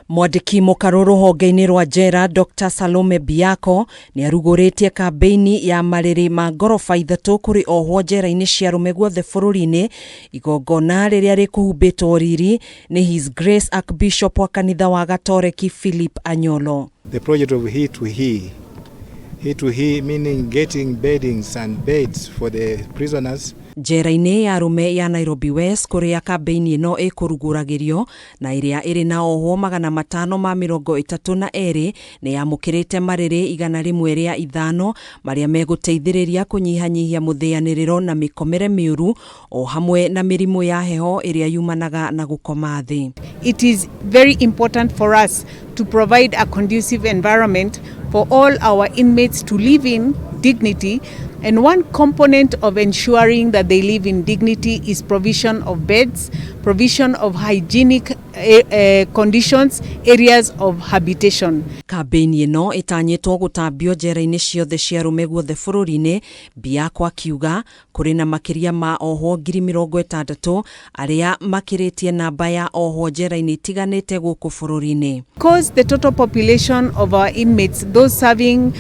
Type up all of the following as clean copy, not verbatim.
Mwandiki mũkarũ rũhonge-inĩ rwa NJERA Dr. Salome Biako nĩ arugũrĩtie kambĩ-ini ya marĩrĩ ma ngoroba ithatũ kũrĩ ohwo njera-inĩ cia ARUME guothe bũrũri-inĩ, igongona rĩrĩa rĩkũhumbĩtwo riri nĩ His Grace Archbishop wa kanitha wa Gatoreki Philip Anyolo. The project of He to He meaning getting beddings and beds for the prisoners. Njera-inĩ ya ARUME ya Nairobi West kũrĩa kambĩ-ini ĩno ĩkũrugũragĩrio na ĩrĩa ĩrĩ na ohwo 532 nĩ yamũkĩrĩte marĩrĩ 105 marĩa megũteithĩrĩria kũnyihanyihia mũthĩanĩrĩro na mĩkomere mĩũru o hamwe na mĩrimũ ya heho ĩrĩa yumanaga na gũkoma thĩ. It is very important for us to provide a conducive environment for all our inmates to live in dignity, and one component of ensuring that they live in dignity is provision of beds, provision of hygienic conditions, areas of habitation. Kambĩ-ini ĩno ĩtanyĩtwo gũtambio njera-inĩ ciothe cia ARUME guothe bũrũri-inĩ. Biako akiuga kũrĩ na makĩria ma ohwo 60,000 arĩa makĩrĩtie namba ya ohwo njera-inĩ itiganĩte gũkũ bũrũri-inĩ. Because the total population of our inmates, those serving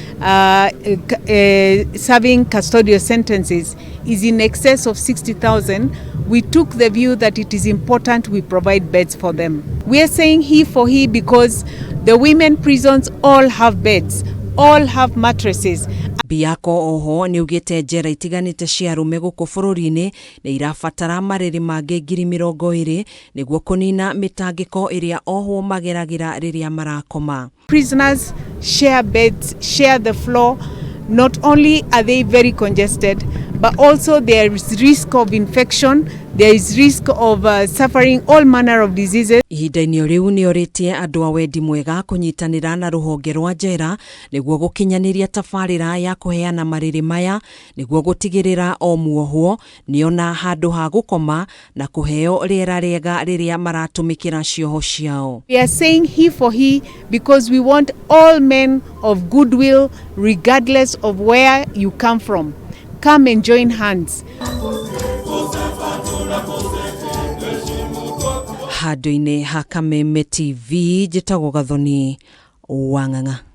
custodial sentences, is in excess of 60,000, we took the view that it is important we provide beds for them. We are saying he for he because the women prisons all have beds, all have mattresses. Biako oho nĩ ugĩte njera itiganĩte cia ARUME gũkũ bũrũri-inĩ nĩ irabatara marĩrĩ mangĩ 20,000 nĩguo kũnina mĩtangĩko ĩrĩa ohwo mageragĩra rĩrĩa marakoma. Prisoners share beds, share the floor. Not only are they very congested, but also there is risk of infection, there is risk of suffering all manner of diseases. Ihinda-inĩ rĩu nĩ orĩtie andũ a wendi mwega kũnyitanĩra na rũhonge rwa NJERA nĩguo gũkinyanĩria tabarĩra ya kũheana marĩrĩ maya nĩguo gũtigĩrĩra o muohwo nĩona handũ ha gũkoma na kũheo rĩera rĩega rĩrĩa maratũmĩkĩra cioho ciao. We are saying he for he because we want all men of goodwill regardless of where you come from. Come and join hands. Handũ-inĩ ha KAME-INI TV njĩtagwo Gathoni Wang'ang'a.